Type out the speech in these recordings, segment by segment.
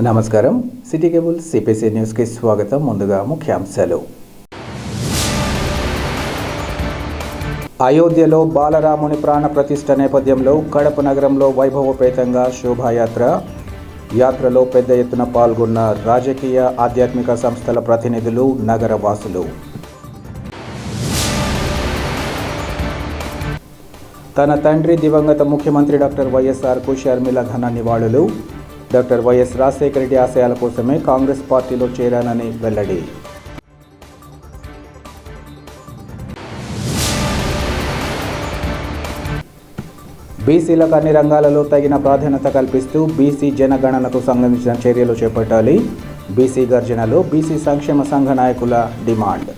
నమస్కారం. City cable CPC న్యూస్కి స్వాగతం. ముందుగా ముఖ్యాంశాలు. అయోధ్యలో బాలరాముని ప్రాణ ప్రతిష్ఠ నేపథ్యంలో కడప నగరంలో వైభవోపేతంగా శోభాయాత్ర. యాత్రలో పెద్ద ఎత్తున పాల్గొన్న రాజకీయ ఆధ్యాత్మిక సంస్థల ప్రతినిధులు, నగర వాసులు. తన తండ్రి దివంగత ముఖ్యమంత్రి డాక్టర్ వైఎస్ఆర్కు షర్మిల ఘన నివాళులు. డాక్టర్ వైఎస్ రాజశేఖర రెడ్డి ఆశయాల కోసమే కాంగ్రెస్ పార్టీలో చేరానని వెల్లడి. బీసీలకు అన్ని రంగాలలో తగిన ప్రాధాన్యత కల్పిస్తూ బీసీ జనగణనకు సంబంధించిన చర్యలు చేపట్టాలి. బీసీ గర్జనలో బీసీ సంక్షేమ సంఘ నాయకుల డిమాండ్.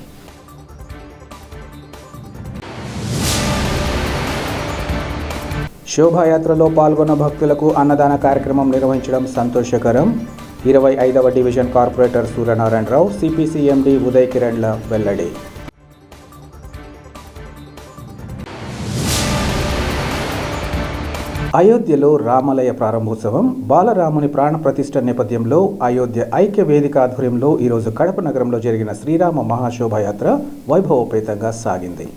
శోభాయాత్రలో పాల్గొన్న భక్తులకు అన్నదాన కార్యక్రమం నిర్వహించడం సంతోషకరం. 25వ డివిజన్ కార్పొరేటర్ సూర్యనారాయణరావు, సిపిసి ఎండి ఉదయ్ కిరణ్ల వెల్లడి. అయోధ్యలో రామాలయ ప్రారంభోత్సవం. బాలరాముని ప్రాణ ప్రతిష్ఠ నేపథ్యంలో అయోధ్య ఐక్య వేదిక ఆధ్వర్యంలో ఈరోజు కడప నగరంలో జరిగిన శ్రీరామ మహాశోభాయాత్ర వైభవోపేతంగా సాగింది.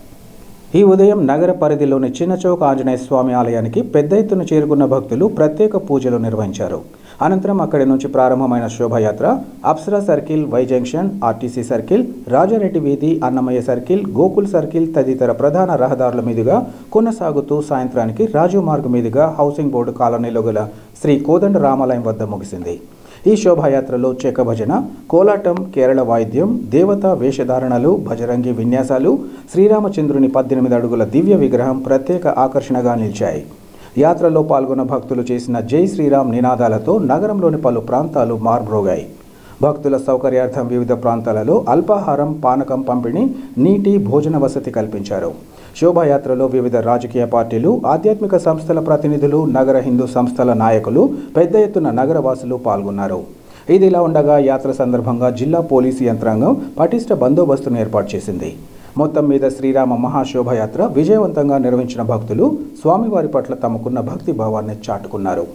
ఈ ఉదయం నగర పరిధిలోని చిన్నచౌక్ ఆంజనేయ స్వామి ఆలయానికి పెద్ద ఎత్తున చేరుకున్న భక్తులు ప్రత్యేక పూజలు నిర్వహించారు. అనంతరం అక్కడి నుంచి ప్రారంభమైన శోభాయాత్ర Apsara circle, Y junction, RTC circle, Rajareddy వీధి, అన్నమయ్య సర్కిల్, గోకుల్ సర్కిల్ తదితర ప్రధాన రహదారుల మీదుగా కొనసాగుతూ సాయంత్రానికి రాజీవ్ మార్గ్ మీదుగా హౌసింగ్ బోర్డు కాలనీలో గల శ్రీ కోదండ రామాలయం వద్ద ముగిసింది. ఈ శోభాయాత్రలో చెక్క భజన, కోలాటం, కేరళ వాయిద్యం, దేవతా వేషధారణలు, భజరంగి విన్యాసాలు, శ్రీరామచంద్రుని 18 అడుగుల దివ్య విగ్రహం ప్రత్యేక ఆకర్షణగా నిలిచాయి. యాత్రలో పాల్గొన్న భక్తులు చేసిన జై శ్రీరామ్ నినాదాలతో నగరంలోని పలు ప్రాంతాలు మార్బ్రోగాయి. భక్తుల సౌకర్యార్థం వివిధ ప్రాంతాలలో అల్పాహారం, పానకం పంపిణీ, నీటి, భోజన వసతి కల్పించారు. శోభాయాత్రలో వివిధ రాజకీయ పార్టీలు, ఆధ్యాత్మిక సంస్థల ప్రతినిధులు, నగర హిందూ సంస్థల నాయకులు, పెద్ద ఎత్తున నగరవాసులు పాల్గొన్నారు. ఇదిలా ఉండగా యాత్ర సందర్భంగా జిల్లా పోలీసు యంత్రాంగం పటిష్ట బందోబస్తును ఏర్పాటు చేసింది. మొత్తం మీద శ్రీరామ మహాశోభాయాత్ర విజయవంతంగా నిర్వహించిన భక్తులు స్వామివారి పట్ల తమకున్న భక్తి భావాన్ని చాటుకున్నారు.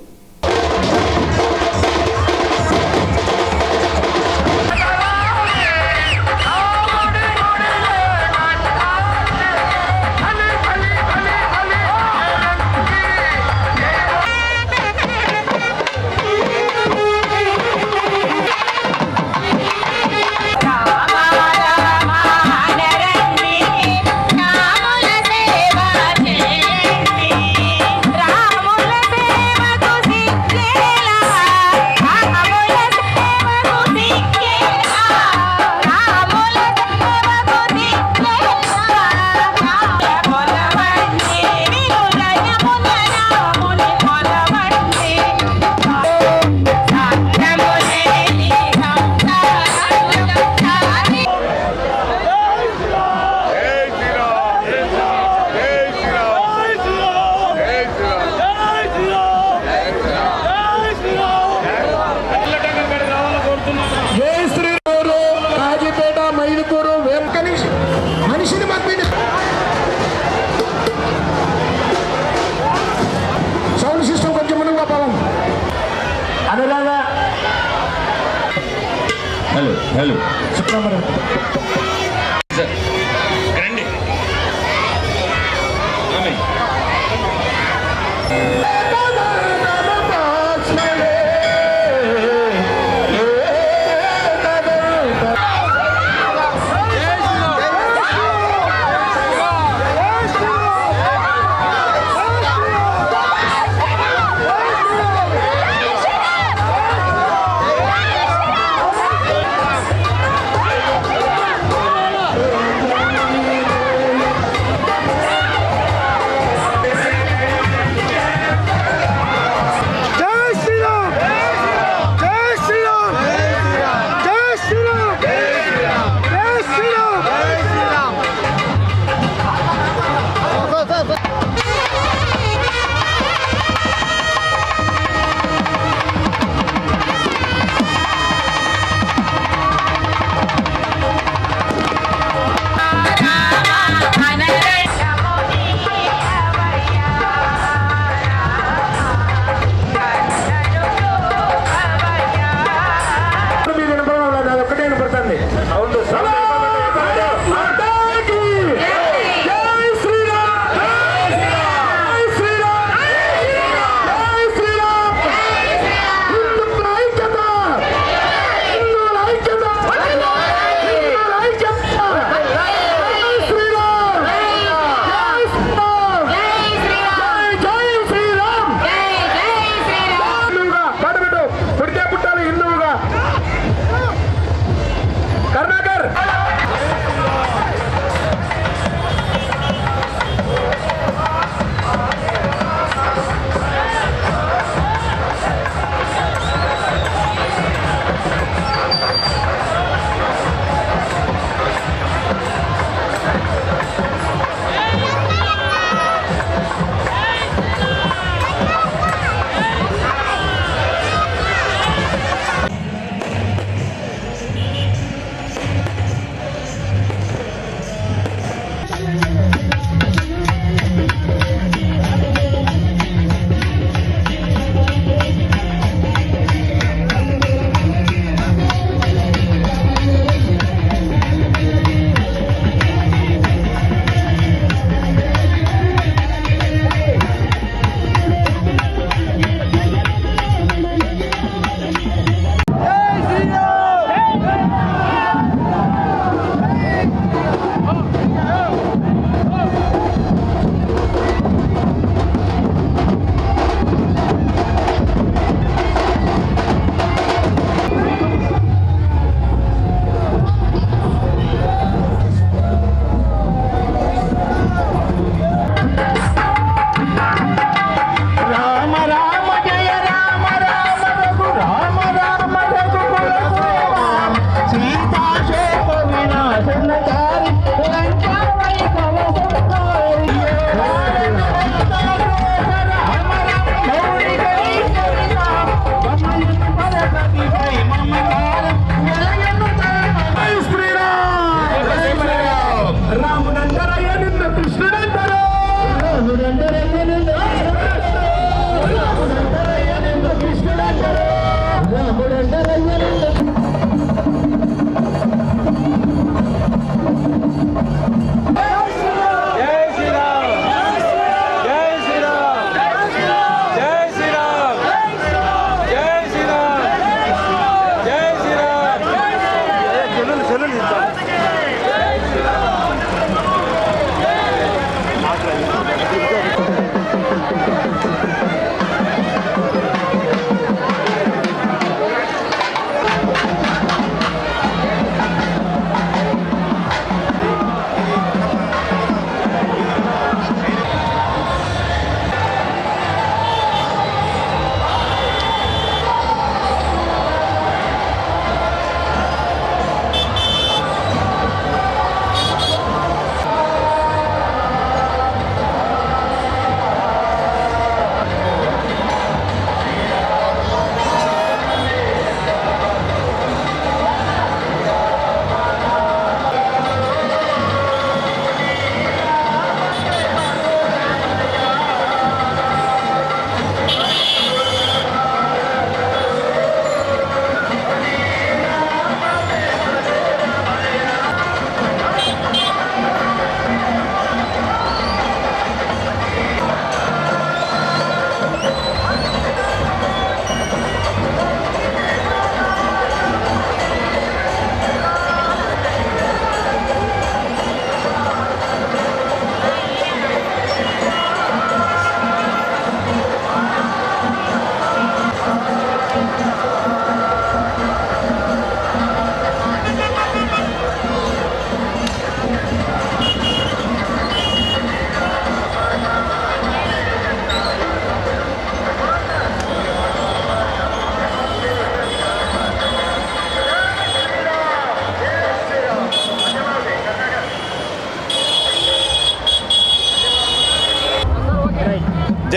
హలో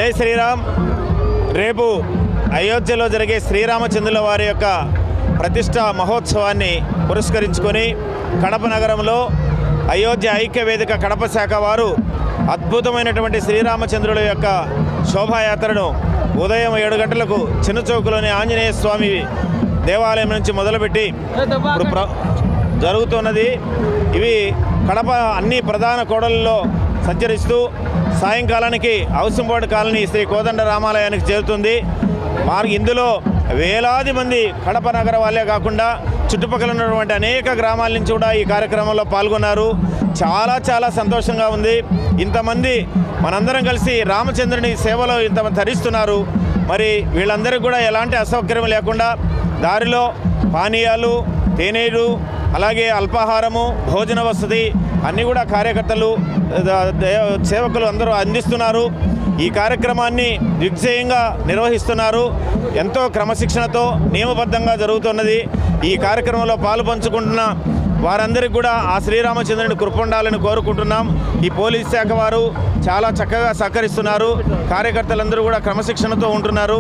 జై శ్రీరామ్. రేపు అయోధ్యలో జరిగే శ్రీరామచంద్రుల వారి యొక్క ప్రతిష్ట మహోత్సవాన్ని పురస్కరించుకొని కడప నగరంలో అయోధ్య ఐక్య వేదిక కడప శాఖ వారు అద్భుతమైనటువంటి శ్రీరామచంద్రుల యొక్క శోభాయాత్రను ఉదయం 7 గంటలకు చిన్నచౌకులోని ఆంజనేయ స్వామి దేవాలయం నుంచి మొదలుపెట్టి ఇప్పుడు జరుగుతున్నది. ఇవి కడప అన్ని ప్రధాన కూడళ్లలో సంచరిస్తూ సాయంకాలానికి హౌసింబోర్డు కాలనీ శ్రీ కోదండ రామాలయానికి చేరుతుంది. ఇందులో వేలాది మంది కడప నగర వాళ్ళే కాకుండా చుట్టుపక్కల ఉన్నటువంటి అనేక గ్రామాల నుంచి కూడా ఈ కార్యక్రమంలో పాల్గొన్నారు. చాలా చాలా సంతోషంగా ఉంది. ఇంతమంది మనందరం కలిసి రామచంద్రుని సేవలో ఇంతమంది ధరిస్తున్నారు. మరి వీళ్ళందరికీ కూడా ఎలాంటి అసౌకర్యం లేకుండా దారిలో పానీయాలు, తేనీరు, అలాగే అల్పాహారము, భోజన వసతి అన్నీ కూడా కార్యకర్తలు, సేవకులు అందరూ అందిస్తున్నారు. ఈ కార్యక్రమాన్ని దిగ్విజయంగా నిర్వహిస్తున్నారు. ఎంతో క్రమశిక్షణతో నియమబద్ధంగా జరుగుతున్నది. ఈ కార్యక్రమంలో పాలు పంచుకుంటున్న వారందరికీ కూడా ఆ శ్రీరామచంద్రుని కృపండాలని కోరుకుంటున్నాం. ఈ పోలీస్ శాఖ వారు చాలా చక్కగా సహకరిస్తున్నారు. కార్యకర్తలందరూ కూడా క్రమశిక్షణతో ఉంటున్నారు.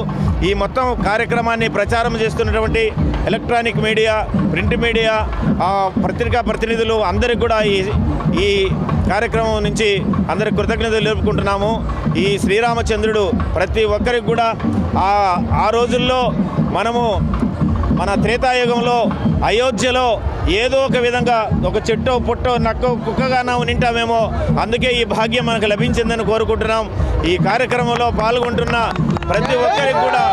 ఈ మొత్తం కార్యక్రమాన్ని ప్రచారం చేస్తున్నటువంటి ఎలక్ట్రానిక్ మీడియా, ప్రింట్ మీడియా, పత్రికా ప్రతినిధులు అందరికీ కూడా ఈ కార్యక్రమం నుంచి అందరికి కృతజ్ఞతలు తెలుపుకుంటున్నాము. ఈ శ్రీరామచంద్రుడు ప్రతి ఒక్కరికి కూడా ఆ రోజుల్లో మన త్రేతాయుగంలో అయోధ్యలో ఏదో ఒక విధంగా ఒక చెట్టో పుట్టో నక్కో కుక్కగా నింటామేమో, అందుకే ఈ భాగ్యం మనకు లభించిందని కోరుకుంటున్నాం. ఈ కార్యక్రమంలో పాల్గొంటున్న ప్రతి ఒక్కరికి కూడా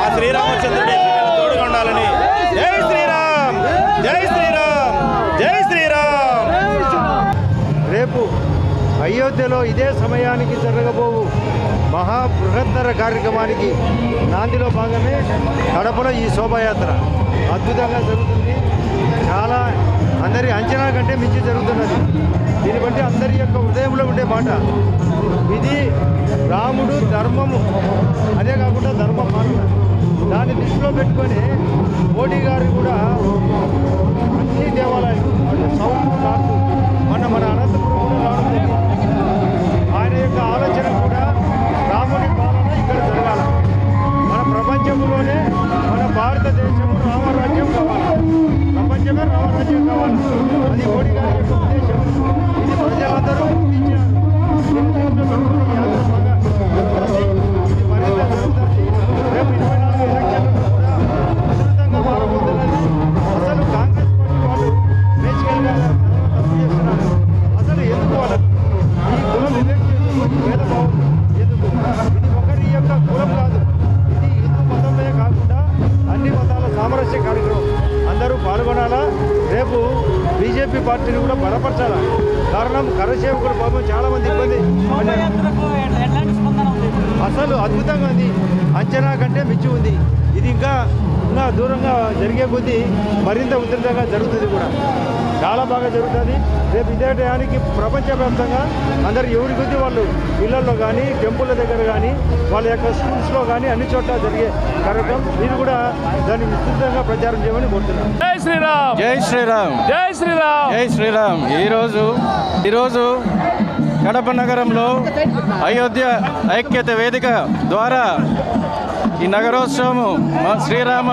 ఆ శ్రీరామచంద్రుడి తోడుగా ఉండాలని. జై శ్రీరామ్, జై శ్రీరామ్, జై శ్రీరామ్. రేపు అయోధ్యలో ఇదే సమయానికి జరగబోవు బృహత్తర కార్యక్రమానికి నాందిలో భాగమే కడపలో ఈ శోభాయాత్ర అద్భుతంగా జరుగుతుంది. చాలా అందరి అంచనా కంటే మించి జరుగుతున్నది. దీన్ని బట్టి అందరి యొక్క హృదయంలో ఉండే మాట ఇది. రాముడు ధర్మము, అదే కాకుండా ధర్మ పాలన, దాన్ని దృష్టిలో పెట్టుకొని మోడీ గారు కూడా అన్ని దేవాలయాలు సౌత్ నార్త్ మన అనంతపురం కూడా రావడం, ఆయన యొక్క ఆలోచన కూడా రాముని పాలన ఇక్కడ జరగాల. మన ప్రపంచంలోనే మన భారతదేశము రామరాజ్యం కావాలి, ప్రపంచమే రామరాజ్యం కావాలి. అది మోడీ గారి యొక్క ఉద్దేశం. ఇది ప్రజలందరూ గుర్తించారు. ఇది మరింత జరుగుతుంది. రేపు 24 ఎలక్షన్లు కూడా అద్భుతంగా మారబోతున్నది. అసలు కాంగ్రెస్ పార్టీ వాళ్ళు బేసికల్గా తప్పు చేస్తున్నారు. అసలు ఎందుకు వాళ్ళకు ఈ కులం భేదభావం ఎందుకు? ఇది ఒకరి యొక్క కులం కాదు, ఇది హిందూ మతమే కాకుండా అన్ని మతాల సామరస్య కార్యక్రమం. అందరూ పాల్గొనాలా. రేపు బీజేపీ పార్టీని కూడా బలపరచాలా. కారణం కరసేవకుడు పాపం చాలామంది ఇబ్బంది. అసలు అద్భుతంగా ఉంది, అంచనా కంటే మించి ఉంది. ఇది ఇంకా దూరంగా జరిగే కొద్దీ మరింత ఉధృతంగా జరుగుతుంది కూడా. చాలా బాగా జరుగుతుంది. రేపు ఇదే టయానికి ప్రపంచవ్యాప్తంగా అందరు ఎవరి కొద్దీ వాళ్ళు ఇళ్లలో కానీ, టెంపుల్ల దగ్గర కానీ, వాళ్ళ యొక్క స్కూల్స్లో కానీ అన్ని చోట్ల జరిగే కార్యక్రమం. మీరు కూడా దాన్ని విస్తృతంగా ప్రచారం చేయమని కోరుతున్నాను. జై శ్రీరామ్, జై శ్రీరామ్, జై శ్రీరామ్, జై శ్రీరామ్. ఈరోజు కడప నగరంలో అయోధ్య ఐక్యత వేదిక ద్వారా ఈ నగరోత్సవము శ్రీరామ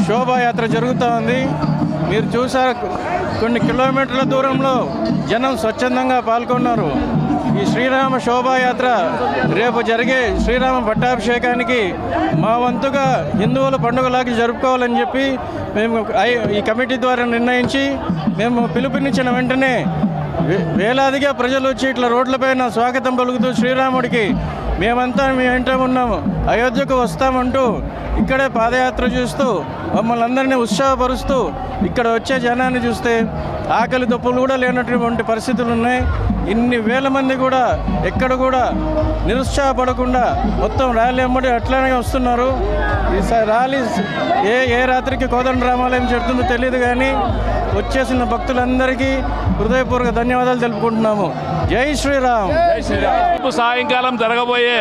శోభాయాత్ర జరుగుతూ ఉంది. మీరు చూసారు, కొన్ని కిలోమీటర్ల దూరంలో జనం స్వచ్ఛందంగా పాల్గొన్నారు. ఈ శ్రీరామ శోభాయాత్ర రేపు జరిగే శ్రీరామ పట్టాభిషేకానికి మా వంతుగా హిందువుల పండుగలాగా జరుపుకోవాలని చెప్పి మేము ఈ కమిటీ ద్వారా నిర్ణయించి మేము పిలుపునిచ్చిన వెంటనే వేలాదిగా ప్రజలు వచ్చి ఇట్లా రోడ్లపైన స్వాగతం పలుకుతూ శ్రీరాముడికి మేమంతా మీ వెంట ఉన్నాము, అయోధ్యకు వస్తామంటూ ఇక్కడే పాదయాత్ర చేస్తూ మమ్మల్ని అందరినీ ఉత్సాహపరుస్తూ ఇక్కడ వచ్చే జనాన్ని చూస్తే ఆకలి దప్పులు కూడా లేనటువంటి పరిస్థితులు ఉన్నాయి. ఇన్ని వేల మంది కూడా ఎక్కడ కూడా నిరుత్సాహపడకుండా మొత్తం ర్యాలీ అమ్మడి అట్లానే వస్తున్నారు. ఈ ర్యాలీ ఏ రాత్రికి కోదండ రామాలయం చెప్తుందో తెలియదు, కానీ వచ్చేసిన భక్తులందరికీ హృదయపూర్వక ధన్యవాదాలు తెలుపుకుంటున్నాము. జై శ్రీరామ్. జై శ్రీరామ్. రేపు సాయంకాలం జరగబోయే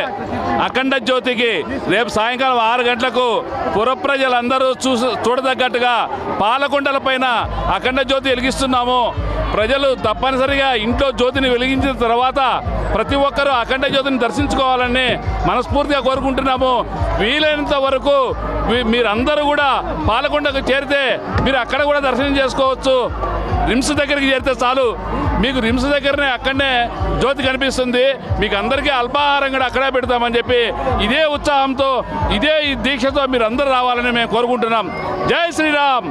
అఖండ జ్యోతికి రేపు సాయంకాలం 6 గంటలకు పుర ప్రజలందరూ చూడదగ్గట్టుగా పాలకొండల పైన అఖండ జ్యోతి వెలిగిస్తున్నాము. ప్రజలు తప్పనిసరిగా ఇంట్లో జ్యోతిని వెలిగించిన తర్వాత ప్రతి ఒక్కరూ అఖండ జ్యోతిని దర్శించుకోవాలని మనస్ఫూర్తిగా కోరుకుంటున్నాము. వీలైనంత వరకు మీరందరూ కూడా పాలకొండకు చేరితే మీరు అక్కడ కూడా దర్శనం చేసుకోవచ్చు. రిమ్స్ దగ్గరికి చేరితే చాలు, మీకు రిమ్స్ దగ్గరనే అక్కడనే జ్యోతి కనిపిస్తుంది. మీకు అందరికీ అల్పాహారం కూడా అక్కడే పెడతామని చెప్పి ఇదే ఉత్సాహంతో ఇదే దీక్షతో మీరు అందరూ రావాలని మేము కోరుకుంటున్నాం. జై శ్రీరామ్.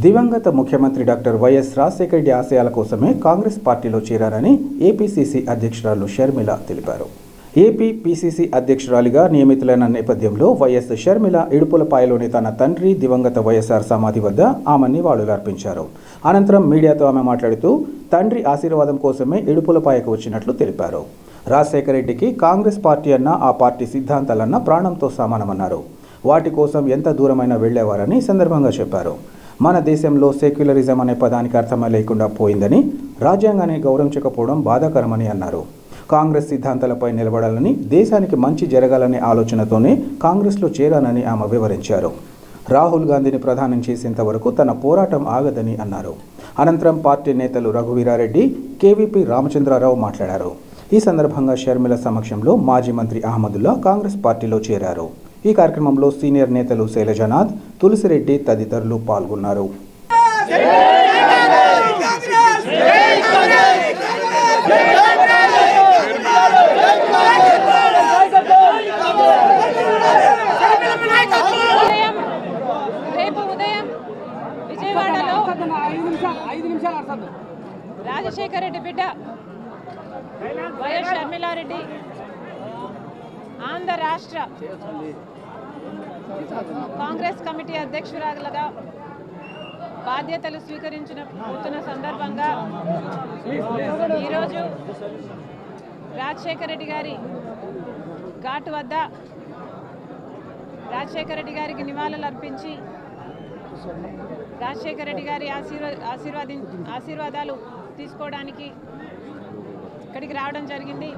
దివంగత ముఖ్యమంత్రి డాక్టర్ వైఎస్ రాజశేఖర రెడ్డి ఆశయాల కోసమే కాంగ్రెస్ పార్టీలో చేరారని ఏపీసీసీ అధ్యక్షురాలు షర్మిల తెలిపారు. ఏపీ పీసీసీ అధ్యక్షురాలిగా నియమితులైన నేపథ్యంలో వైఎస్ షర్మిల ఇడుపులపాయలోని తన తండ్రి దివంగత వైఎస్ఆర్ సమాధి వద్ద ఆమె నివాళులర్పించారు. అనంతరం మీడియాతో ఆమె మాట్లాడుతూ తండ్రి ఆశీర్వాదం కోసమే ఇడుపులపాయకు వచ్చినట్లు తెలిపారు. రాజశేఖర రెడ్డికి కాంగ్రెస్ పార్టీ అన్న ఆ పార్టీ సిద్ధాంతాలన్న ప్రాణంతో సమానమన్నారు. వాటి కోసం ఎంత దూరమైనా వెళ్లేవారని సందర్భంగా చెప్పారు. మన దేశంలో సెక్యులరిజం అనే పదానికి అర్థమే లేకుండా పోయిందని, రాజ్యాంగాన్ని గౌరవించకపోవడం బాధాకరమని అన్నారు. కాంగ్రెస్ సిద్ధాంతాలపై నిలబడాలని, దేశానికి మంచి జరగాలనే ఆలోచనతోనే కాంగ్రెస్లో చేరానని ఆమె వివరించారు. రాహుల్ గాంధీని ప్రధానం చేసేంత వరకు తన పోరాటం ఆగదని అన్నారు. అనంతరం పార్టీ నేతలు రఘువీరారెడ్డి, కేవీపీ రామచంద్రారావు మాట్లాడారు. ఈ సందర్భంగా షర్మిల సమక్షంలో మాజీ మంత్రి అహ్మదుల్లా కాంగ్రెస్ పార్టీలో చేరారు. ఈ కార్యక్రమంలో సీనియర్ నేతలు శైలజనాథ్, తులసిరెడ్డి తదితరులు పాల్గొన్నారు. రేపు ఉదయం విజయవాడలో రాజశేఖర రెడ్డి బిడ్డ వైఎస్ షర్మిలారెడ్డి ఆంధ్ర రాష్ట్ర కాంగ్రెస్ కమిటీ అధ్యక్షురాలుగా బాధ్యతలు స్వీకరించిన సందర్భంగా ఈరోజు రాజశేఖర రెడ్డి గారి ఘాటు వద్ద రాజశేఖర రెడ్డి గారికి నివాళులు అర్పించి రాజశేఖర రెడ్డి గారి ఆశీర్వాదాలు తీసుకోవడానికి ఇక్కడికి రావడం జరిగింది.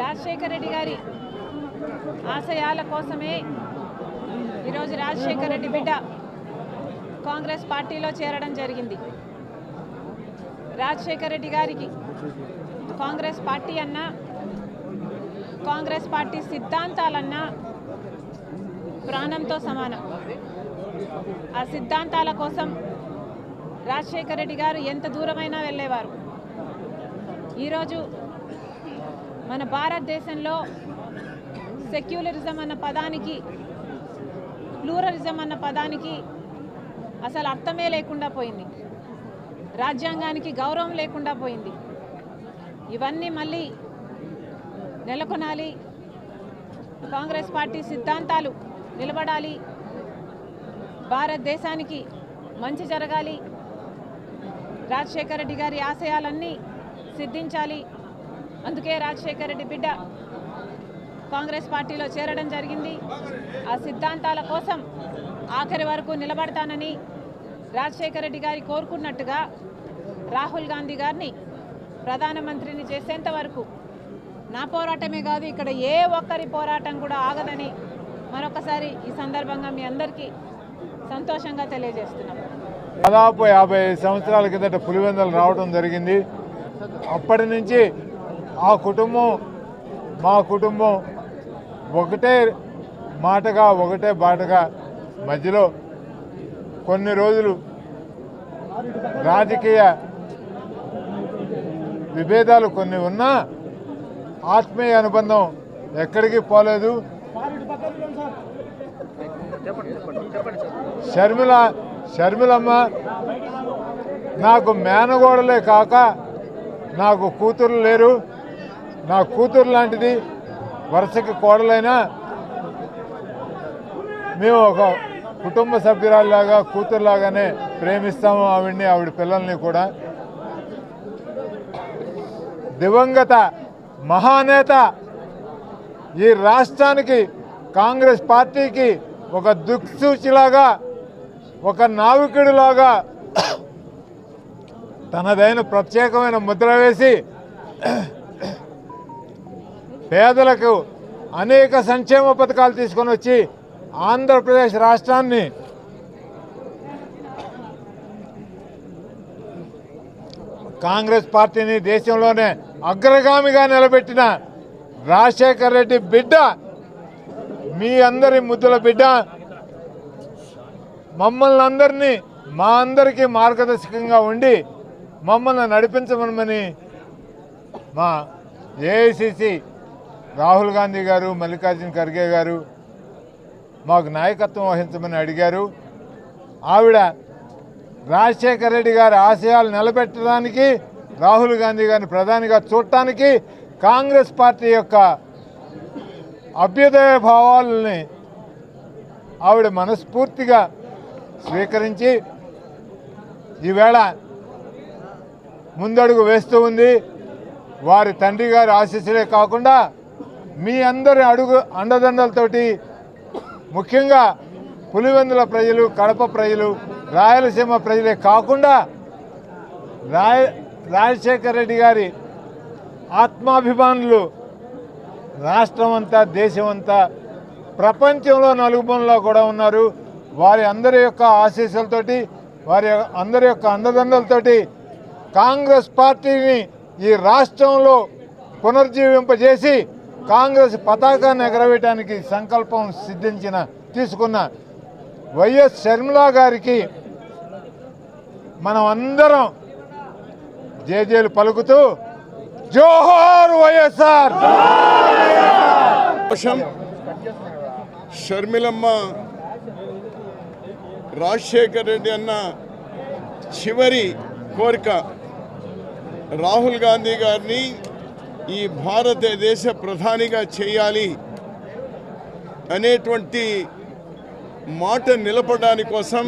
రాజశేఖర రెడ్డి గారి ఆశయాల కోసమే ఈరోజు రాజశేఖర రెడ్డి బిడ్డ కాంగ్రెస్ పార్టీలో చేరడం జరిగింది. రాజశేఖర రెడ్డి గారికి కాంగ్రెస్ పార్టీ అన్నా, కాంగ్రెస్ పార్టీ సిద్ధాంతాలన్నా ప్రాణంతో సమానం. ఆ సిద్ధాంతాల కోసం రాజశేఖర రెడ్డి గారు ఎంత దూరమైనా వెళ్ళేవారు. ఈరోజు మన భారతదేశంలో సెక్యులరిజం అన్న పదానికి, ప్లూరలిజం అన్న పదానికి అసలు అర్థమే లేకుండా పోయింది. రాజ్యాంగానికి గౌరవం లేకుండా పోయింది. ఇవన్నీ మళ్ళీ నెలకొనాలి. కాంగ్రెస్ పార్టీ సిద్ధాంతాలు నిలబడాలి. భారతదేశానికి మంచి జరగాలి. రాజశేఖర రెడ్డి గారి ఆశయాలన్నీ సిద్ధించాలి. అందుకే రాజశేఖర రెడ్డి బిడ్డ కాంగ్రెస్ పార్టీలో చేరడం జరిగింది. ఆ సిద్ధాంతాల కోసం ఆఖరి వరకు నిలబడతానని రాజశేఖర రెడ్డి గారి కోరుకున్నట్టుగా రాహుల్ గాంధీ గారిని ప్రధానమంత్రిని చేసేంత వరకు నా పోరాటమే కాదు, ఇక్కడ ఏ ఒక్కరి పోరాటం కూడా ఆగదని మరొకసారి ఈ సందర్భంగా మీ అందరికీ సంతోషంగా తెలియజేస్తున్నాం. దాదాపు 55 సంవత్సరాల కిందట పులివెందులు రావడం జరిగింది. అప్పటి నుంచి ఆ కుటుంబం, మా కుటుంబం ఒకటే మాటగా, ఒకటే బాటగా, మధ్యలో కొన్ని రోజులు రాజకీయ విభేదాలు కొన్ని ఉన్నా ఆత్మీయ అనుబంధం ఎక్కడికి పోలేదు. షర్మిలమ్మ నాకు మేనగోడలే కాక నాకు కూతురు లేరు. నా కూతురు లాంటిది, వరుసకి కోడలైనా మేము ఒక కుటుంబ సభ్యురాల్లాగా, కూతురులాగానే ప్రేమిస్తాము ఆవిడ్ని, ఆవిడ పిల్లల్ని కూడా. దివంగత మహానేత, ఈ రాష్ట్రానికి, కాంగ్రెస్ పార్టీకి ఒక దిక్సూచిలాగా, ఒక నావికుడిలాగా తనదైన ప్రత్యేకమైన ముద్ర వేసి పేదలకు అనేక సంక్షేమ పథకాలు తీసుకొని వచ్చి ఆంధ్రప్రదేశ్ రాష్ట్రాన్ని కాంగ్రెస్ పార్టీని దేశంలోనే అగ్రగామిగా నిలబెట్టిన రాజశేఖర్ రెడ్డి బిడ్డ, మీ అందరి ముద్దుల బిడ్డ, మమ్మల్ని అందరినీ మా అందరికీ మార్గదర్శకంగా ఉండి మమ్మల్ని నడిపించమని మా ఏఐసిసి రాహుల్ గాంధీ గారు, మల్లికార్జున ఖర్గే గారు మాకు నాయకత్వం వహించమని అడిగారు. ఆవిడ రాజశేఖర రెడ్డి గారి ఆశయాలు నిలబెట్టడానికి, రాహుల్ గాంధీ గారిని ప్రధానిగా చూడటానికి కాంగ్రెస్ పార్టీ యొక్క అభ్యుదయ భావాలని ఆవిడ మనస్ఫూర్తిగా స్వీకరించి ఈవేళ ముందడుగు వేస్తూ ఉంది. వారి తండ్రి గారి ఆశీస్సులే కాకుండా మీ అందరి అండదండలతోటి, ముఖ్యంగా పులివెందుల ప్రజలు, కడప ప్రజలు, రాయలసీమ ప్రజలే కాకుండా రాజశేఖర రెడ్డి గారి ఆత్మాభిమానులు రాష్ట్రం అంతా, దేశం అంతా, ప్రపంచంలో నలుగుబంలో కూడా ఉన్నారు. వారి అందరి యొక్క ఆశీస్సులతోటి, వారి అందరి యొక్క అండదండలతోటి కాంగ్రెస్ పార్టీని ఈ రాష్ట్రంలో పునర్జీవింపజేసి కాంగ్రెస్ పతాకాన్ని ఎగరవేయడానికి సంకల్పం తీసుకున్న వైఎస్ షర్మిలా గారికి మనం అందరం జేజేలు పలుకుతూ జోహార్ వైఎస్ఆర్. షర్మిలమ్మ రాజశేఖర్ రెడ్డి అన్న చివరి కోరిక రాహుల్ గాంధీ గారిని ఈ భారతదేశ ప్రధానిగా చేయాలి అనేటువంటి మాట నిలపడానికి కోసం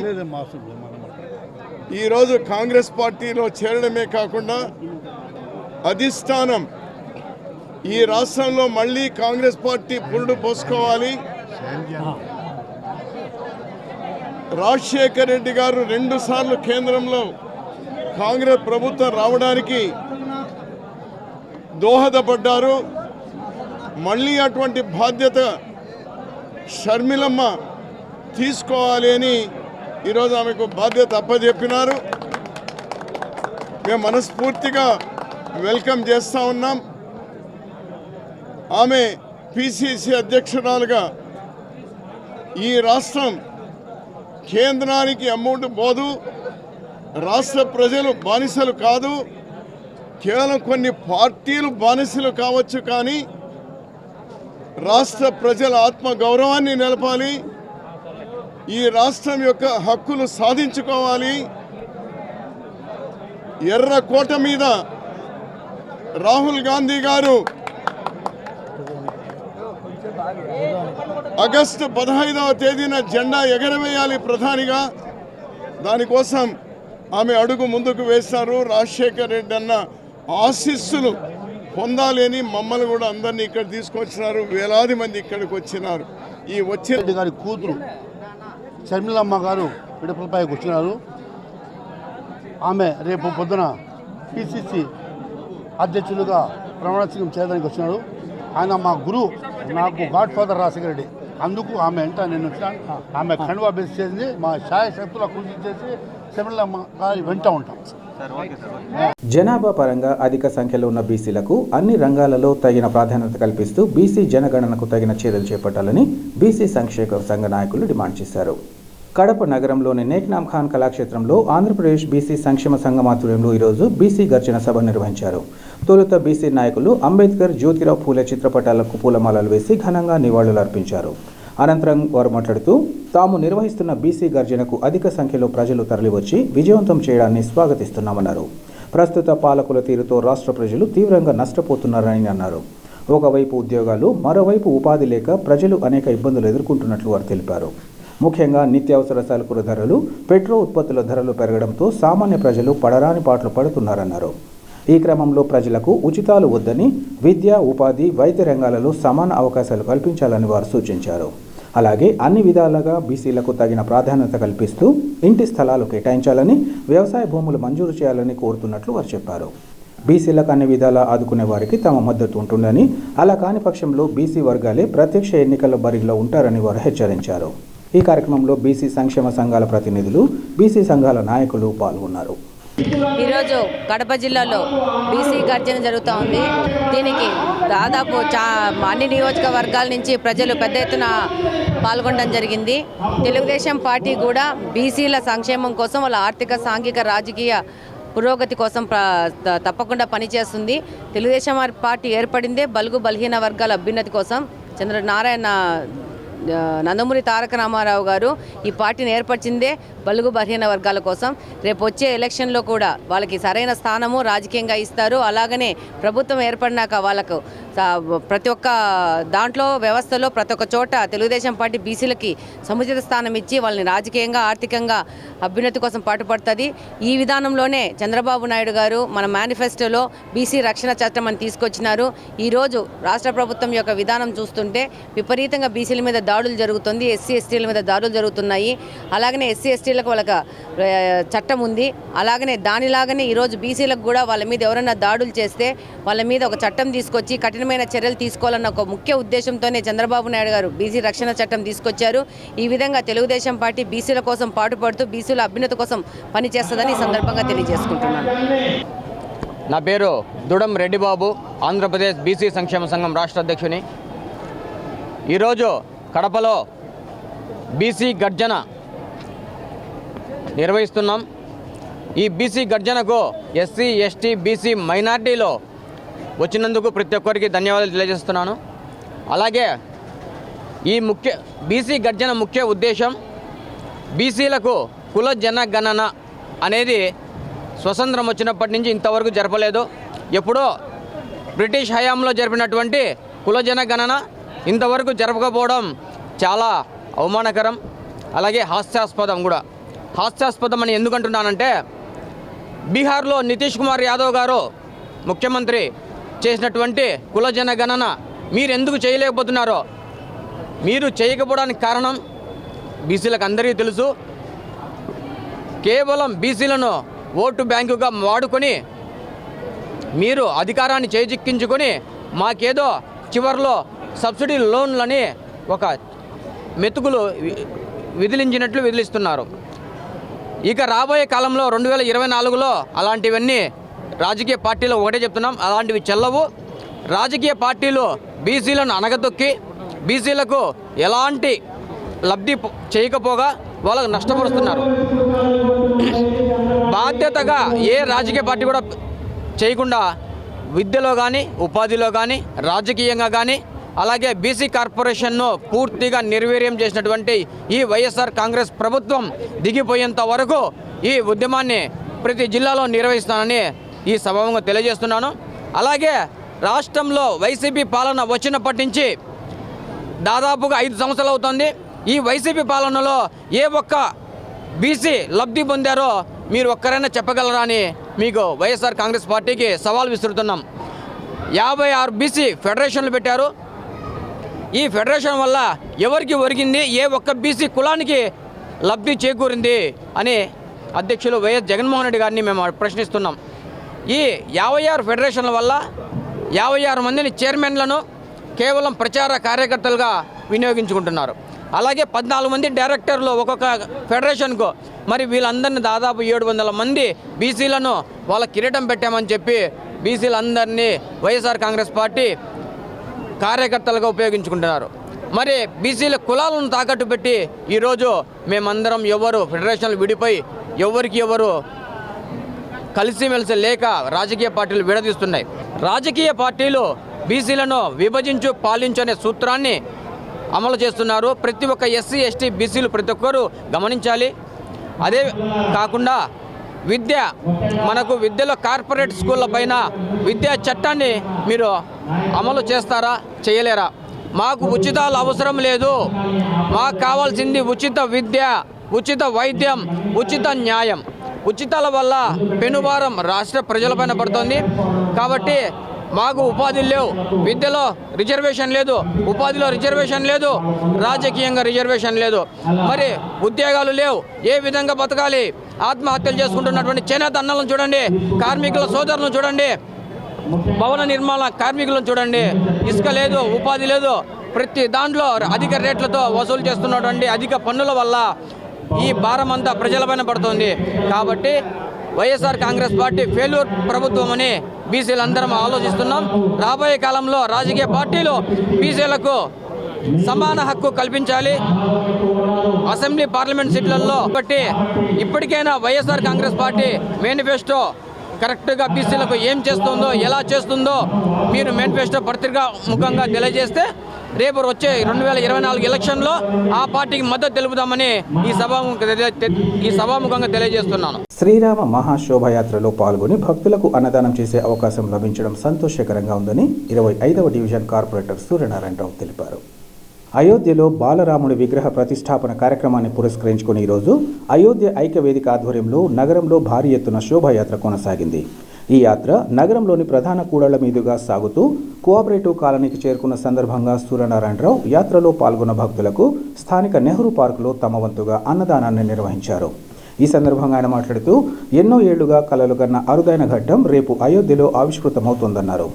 ఈరోజు కాంగ్రెస్ పార్టీలో చేరడమే కాకుండా అధిష్టానం ఈ రాష్ట్రంలో మళ్ళీ కాంగ్రెస్ పార్టీ పురుడు పోసుకోవాలి, రాజశేఖర్ రెడ్డి గారు 2 సార్లు కేంద్రంలో కాంగ్రెస్ ప్రభుత్వం రావడానికి దోహదపడ్డారు. మళ్ళీ అటువంటి బాధ్యత షర్మిలమ్మ తీసుకోవాలి అని ఈరోజు ఆమెకు బాధ్యత అప్పచెప్పినారు. మేము మనస్ఫూర్తిగా వెల్కమ్ చేస్తూ ఉన్నాం. ఆమె పిసిసి అధ్యక్షురాలుగా ఈ రాష్ట్రం కేంద్రానికి అమౌంట్ పోదు, రాష్ట్ర ప్రజలు బానిసలు కాదు, కేవలం కొన్ని పార్టీలు బానిసలు కావచ్చు, కానీ రాష్ట్ర ప్రజల ఆత్మగౌరవాన్ని నిలపాలి, ఈ రాష్ట్రం యొక్క హక్కులు సాధించుకోవాలి. ఎర్రకోట మీద రాహుల్ గాంధీ గారు ఆగస్టు 15వ తేదీన జెండా ఎగరవేయాలి ప్రధానిగా. దానికోసం ఆమె అడుగు ముందుకు వేశారు. రాజశేఖర్ రెడ్డి అన్న ఆశీస్సులు పొందాలి అని మమ్మల్ని కూడా అందరినీ ఇక్కడ తీసుకొచ్చినారు. వేలాది మంది ఇక్కడికి వచ్చినారు. ఈ వచ్చే రెడ్డి గారి కూతురు షర్మిలమ్మ గారు పిడపలపైకి వచ్చినారు. ఆమె రేపు పొద్దున పిసిసి అధ్యక్షులుగా ప్రమాణ స్వీకారం చేయడానికి వచ్చినాడు. ఆయన మా గురువు, నాకు గాడ్ ఫాదర్ రాజశేఖర రెడ్డి. అందుకు ఆమె వెంట నేను వచ్చినాను. ఆమె కండువా బేస్ చేసింది. మా శాయశక్తుల కృషి చేసి షర్మిలమ్మ గారి వెంట ఉంటాం. జనాభా పరంగా అధిక సంఖ్యలో ఉన్న బీసీలకు అన్ని రంగాలలో తగిన ప్రాధాన్యత కల్పిస్తూ బీసీ జనగణనకు తగిన చర్యలు చేపట్టాలని బీసీ సంక్షేమ సంఘ నాయకులు డిమాండ్ చేశారు. కడప నగరంలోని నేక్నామ్ ఖాన్ కళాక్షేత్రంలో ఆంధ్రప్రదేశ్ బీసీ సంక్షేమ సంఘం ఆధ్వర్యంలో ఈరోజు బీసీ గర్జన సభ నిర్వహించారు. తొలుత బీసీ నాయకులు అంబేద్కర్, జ్యోతిరావు పూలే చిత్రపటాలకు పూలమాలలు వేసి ఘనంగా నివాళులు అర్పించారు. అనంతరం వారు మాట్లాడుతూ తాము నిర్వహిస్తున్న బీసీ గర్జనకు అధిక సంఖ్యలో ప్రజలు తరలివచ్చి విజయవంతం చేయడాన్ని స్వాగతిస్తున్నామన్నారు. ప్రస్తుత పాలకుల తీరుతో రాష్ట్ర ప్రజలు తీవ్రంగా నష్టపోతున్నారని అన్నారు. ఒకవైపు ఉద్యోగాలు, మరోవైపు ఉపాధి లేక ప్రజలు అనేక ఇబ్బందులు ఎదుర్కొంటున్నట్లు వారు తెలిపారు. ముఖ్యంగా నిత్యావసర సరుకుల ధరలు, పెట్రోల్ ఉత్పత్తుల ధరలు పెరగడంతో సామాన్య ప్రజలు పడరాని పాటలు పడుతున్నారన్నారు. ఈ క్రమంలో ప్రజలకు ఉచితాలు వద్దని విద్య, ఉపాధి, వైద్య రంగాలలో సమాన అవకాశాలు కల్పించాలని వారు సూచించారు. అలాగే అన్ని విధాలుగా బీసీలకు తగిన ప్రాధాన్యత కల్పిస్తూ ఇంటి స్థలాలు కేటాయించాలని, వ్యవసాయ భూములు మంజూరు చేయాలని కోరుతున్నట్లు వారు చెప్పారు. బీసీలకు అన్ని విధాలా ఆదుకునే వారికి తమ మద్దతు ఉంటుందని, అలా కాని పక్షంలో బీసీ వర్గాలే ప్రత్యక్ష ఎన్నికల బరిలో ఉంటారని వారు హెచ్చరించారు. ఈ కార్యక్రమంలో బీసీ సంక్షేమ సంఘాల ప్రతినిధులు, బీసీ సంఘాల నాయకులు పాల్గొన్నారు. ఈరోజు కడప జిల్లాలో బీసీ గర్జన జరుగుతూ ఉంది. దీనికి దాదాపు అన్ని నియోజకవర్గాల నుంచి ప్రజలు పెద్ద ఎత్తున పాల్గొనడం జరిగింది. తెలుగుదేశం పార్టీ కూడా బీసీల సంక్షేమం కోసం, వాళ్ళ ఆర్థిక, సాంఘిక, రాజకీయ పురోగతి కోసం తప్పకుండా పనిచేస్తుంది. తెలుగుదేశం పార్టీ ఏర్పడిందే బలుగు బలహీన వర్గాల అభ్యున్నతి కోసం. నందమూరి తారక రామారావు గారు ఈ పార్టీని ఏర్పరిచిందే బలుగు బలహీన వర్గాల కోసం. రేపు వచ్చే ఎలక్షన్లో కూడా వాళ్ళకి సరైన స్థానము రాజకీయంగా ఇస్తారు. అలాగనే ప్రభుత్వం ఏర్పడినాక వాళ్ళకు ప్రతి ఒక్క దాంట్లో వ్యవస్థలో ప్రతి ఒక్క చోట తెలుగుదేశం పార్టీ బీసీలకి సముచిత స్థానం ఇచ్చి వాళ్ళని రాజకీయంగా, ఆర్థికంగా అభ్యున్నతి కోసం పాటుపడుతుంది. ఈ విధానంలోనే చంద్రబాబు నాయుడు గారు మన మేనిఫెస్టోలో బీసీ రక్షణ చట్టం అని తీసుకొచ్చినారు. ఈరోజు రాష్ట్ర ప్రభుత్వం యొక్క విధానం చూస్తుంటే విపరీతంగా బీసీల మీద దాడులు జరుగుతుంది, ఎస్సీ ఎస్టీల మీద దాడులు జరుగుతున్నాయి. అలాగనే ఎస్సీ ఎస్టీలకు వాళ్ళకి చట్టం ఉంది. అలాగనే దానిలాగానే ఈరోజు బీసీలకు కూడా వాళ్ళ మీద ఎవరైనా దాడులు చేస్తే వాళ్ళ మీద ఒక చట్టం తీసుకొచ్చి కఠినమైన చర్యలు తీసుకోవాలన్న ఒక ముఖ్య ఉద్దేశంతోనే చంద్రబాబు నాయుడు గారు బీసీ రక్షణ చట్టం తీసుకొచ్చారు. ఈ విధంగా తెలుగుదేశం పార్టీ బీసీల కోసం పాటుపడుతూ బీసీల అభ్యున్నతి కోసం పనిచేస్తుందని ఈ సందర్భంగా తెలియజేసుకుంటున్నాను. నా పేరు దుడం రెడ్డిబాబు, ఆంధ్రప్రదేశ్ బీసీ సంక్షేమ సంఘం రాష్ట్ర అధ్యక్షుని. ఈరోజు కడపలో బీసీ గర్జన నిర్వహిస్తున్నాం. ఈ బీసీ గర్జనకు ఎస్సీ, ఎస్టీ, బీసీ, మైనార్టీలో వచ్చినందుకు ప్రతి ఒక్కరికి ధన్యవాదాలు తెలియజేస్తున్నాను. అలాగే ఈ బీసీ గర్జన ముఖ్య ఉద్దేశం బీసీలకు కుల జనగణన అనేది స్వతంత్రం వచ్చినప్పటి నుంచి ఇంతవరకు జరపలేదు. ఎప్పుడో బ్రిటిష్ హయాంలో జరిపినటువంటి కుల జనగణన ఇంతవరకు జరపకపోవడం చాలా అవమానకరం, అలాగే హాస్యాస్పదం కూడా. హాస్యాస్పదం అని ఎందుకంటున్నానంటే బీహార్లో నితీష్ కుమార్ యాదవ్ గారు ముఖ్యమంత్రి చేసినటువంటి కుల జనగణన మీరు ఎందుకు చేయలేకపోతున్నారో, మీరు చేయకపోవడానికి కారణం బీసీలకు అందరికీ తెలుసు. కేవలం బీసీలను ఓటు బ్యాంకుగా వాడుకొని మీరు అధికారాన్ని చేజిక్కించుకొని మాకేదో చివరిలో సబ్సిడీ లోన్లని ఒక మెతుకులు విదిలించినట్లు విదిలిస్తున్నారు. ఇక రాబోయే కాలంలో 2024లో అలాంటివన్నీ రాజకీయ పార్టీలు ఒకటే చెప్తున్నాం, అలాంటివి చెల్లవు. రాజకీయ పార్టీలు బీసీలను అనగదొక్కి బీసీలకు ఎలాంటి లబ్ధి చేయకపోగా వాళ్ళకు నష్టపరుస్తున్నారు. బాధ్యతగా ఏ రాజకీయ పార్టీ కూడా చేయకుండా విద్యలో కానీ, ఉపాధిలో కానీ, రాజకీయంగా కానీ, అలాగే బీసీ కార్పొరేషన్ను పూర్తిగా నిర్వీర్యం చేసినటువంటి ఈ వైఎస్ఆర్ కాంగ్రెస్ ప్రభుత్వం దిగిపోయేంత వరకు ఈ ఉద్యమాన్ని ప్రతి జిల్లాలో నిర్వహిస్తానని ఈ సభాముఖంగా తెలియజేస్తున్నాను. అలాగే రాష్ట్రంలో వైసీపీ పాలన వచ్చినప్పటి నుంచి దాదాపుగా 5 సంవత్సరాలు అవుతుంది. ఈ వైసీపీ పాలనలో ఏ ఒక్క బీసీ లబ్ధి పొందారో మీరు ఒక్కరైనా చెప్పగలరా అని మీకు వైఎస్ఆర్ కాంగ్రెస్ పార్టీకి సవాల్ విసురుతున్నాం. 56 బీసీ ఫెడరేషన్లు పెట్టారు. ఈ ఫెడరేషన్ వల్ల ఎవరికి ఒరిగింది, ఏ ఒక్క బీసీ కులానికి లబ్ధి చేకూరింది అని అధ్యక్షులు వైఎస్ జగన్మోహన్ రెడ్డి గారిని మేము ప్రశ్నిస్తున్నాం. ఈ 56 ఫెడరేషన్ల వల్ల 56 మందిని చైర్మన్లను కేవలం ప్రచార కార్యకర్తలుగా వినియోగించుకుంటున్నారు. అలాగే 14 మంది డైరెక్టర్లు ఒక్కొక్క ఫెడరేషన్కు. మరి వీళ్ళందరినీ దాదాపు 700 మంది బీసీలను వాళ్ళ కిరీటం పెట్టామని చెప్పి బీసీలందరినీ వైఎస్ఆర్ కాంగ్రెస్ పార్టీ కార్యకర్తలుగా ఉపయోగించుకుంటున్నారు. మరి బీసీల కులాలను తాకట్టు పెట్టి ఈరోజు మేమందరం ఎవరు ఫెడరేషన్లు విడిపోయి ఎవరికి ఎవరు కలిసిమెలిసి లేక రాజకీయ పార్టీలు విడదీస్తున్నాయి. రాజకీయ పార్టీలు బీసీలను విభజించు పాలించు అనే సూత్రాన్ని అమలు చేస్తున్నారు. ప్రతి ఒక్క ఎస్సీ, ఎస్టీ, బీసీలు ప్రతి ఒక్కరూ గమనించాలి. అదే కాకుండా మనకు విద్యలో కార్పొరేట్ స్కూళ్ళ పైన విద్యా చట్టాన్ని మీరు అమలు చేస్తారా, చేయలేరా? మాకు ఉచితాలు అవసరం లేదు, మాకు కావాల్సింది ఉచిత విద్య, ఉచిత వైద్యం, ఉచిత న్యాయం. ఉచితాల వల్ల పెనుభారం రాష్ట్ర ప్రజలపైన పడుతుంది. కాబట్టి మాకు ఉపాధి లేవు, విద్యలో రిజర్వేషన్ లేదు, ఉపాధిలో రిజర్వేషన్ లేదు, రాజకీయంగా రిజర్వేషన్ లేదు, మరి ఉద్యోగాలు లేవు. ఏ విధంగా బతకాలి? ఆత్మహత్యలు చేసుకుంటున్నటువంటి చేనేత అన్నలను చూడండి, కార్మికుల సోదరులను చూడండి, భవన నిర్మాణ కార్మికులను చూడండి. ఇసుక లేదు, ఉపాధి లేదు, ప్రతి దాంట్లో అధిక రేట్లతో వసూలు చేస్తున్నటువంటి అధిక పన్నుల వల్ల ఈ భారం అంతా ప్రజలపైన పడుతుంది. కాబట్టి వైఎస్ఆర్ కాంగ్రెస్ పార్టీ ఫెయిల్యూర్ ప్రభుత్వం అని బీసీలందరం ఆలోచిస్తున్నాం. రాబోయే కాలంలో రాజకీయ పార్టీలు బీసీలకు సమాన హక్కు కల్పించాలి. అసెంబ్లీ పార్లమెంట్ సీట్లలో బట్టి ఇప్పటికైనా వైఎస్ఆర్ కాంగ్రెస్ పార్టీ మేనిఫెస్టో కరెక్ట్గా బీసీలకు ఏం చేస్తుందో, ఎలా చేస్తుందో మీరు మేనిఫెస్టో పత్రికా ముఖంగా తెలియజేస్తే రేపు వచ్చే 2024 ఎలక్షన్లో ఆ పార్టీకి మద్దతు తెలుపుదామని ఈ సభాముఖంగా తెలియజేస్తున్నాను. శ్రీరామ మహాశోభయాత్రలో పాల్గొని భక్తులకు అన్నదానం చేసే అవకాశం లభించడం సంతోషకరంగా ఉందని 25వ డివిజన్ కార్పొరేటర్ సూర్యనారాయణరావు తెలిపారు. అయోధ్యలో బాలరాముడి విగ్రహ ప్రతిష్టాపన కార్యక్రమాన్ని పురస్కరించుకుని ఈరోజు అయోధ్య ఐక్యవేదిక ఆధ్వర్యంలో నగరంలో భారీ ఎత్తున శోభాయాత్ర కొనసాగింది. ఈ యాత్ర నగరంలోని ప్రధాన కూడళ్ల మీదుగా సాగుతూ కోఆపరేటివ్ కాలనీకి చేరుకున్న సందర్భంగా సూర్యనారాయణరావు యాత్రలో పాల్గొన్న భక్తులకు స్థానిక నెహ్రూ పార్కులో తమ వంతుగా అన్నదానాన్ని నిర్వహించారు. ఈ సందర్భంగా ఆయన మాట్లాడుతూ ఎన్నో ఏళ్లుగా కలలు కన్న అరుదైన ఘట్టం రేపు అయోధ్యలో ఆవిష్కృతమవుతోందన్నారు.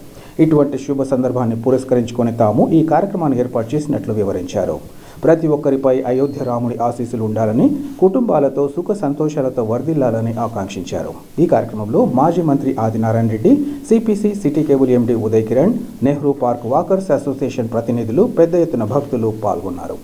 ఇటువంటి శుభ సందర్భాన్ని పురస్కరించుకొని తాము ఈ కార్యక్రమాన్ని ఏర్పాటు చేసినట్లు వివరించారు. ప్రతి ఒక్కరిపై అయోధ్య రాముడి ఆశీస్సులు ఉండాలని, కుటుంబాలతో సుఖ సంతోషాలతో వర్ధిల్లాలని ఆకాంక్షించారు. ఈ కార్యక్రమంలో మాజీ మంత్రి Adinarayana Reddy, CPC city cable ఎండి Uday Kiran, Nehru park walkers association ప్రతినిధులు పెద్ద ఎత్తున భక్తులు పాల్గొన్నారు.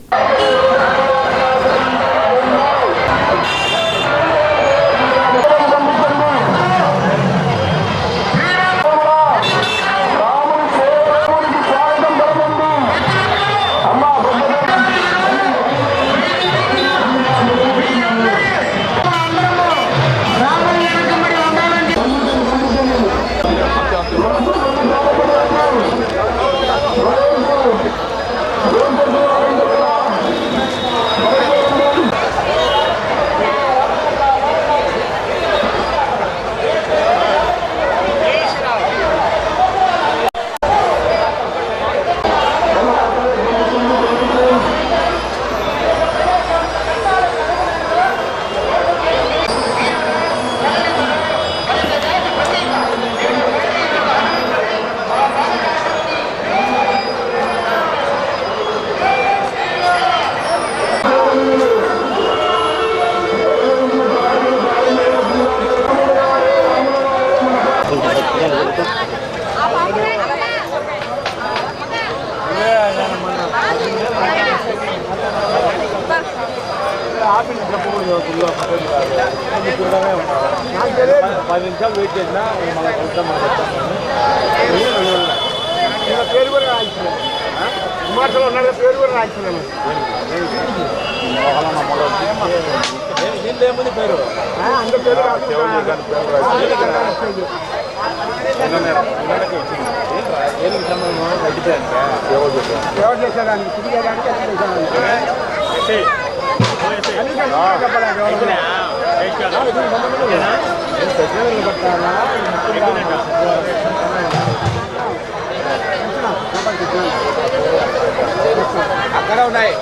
అక్కడ ఉన్నాయి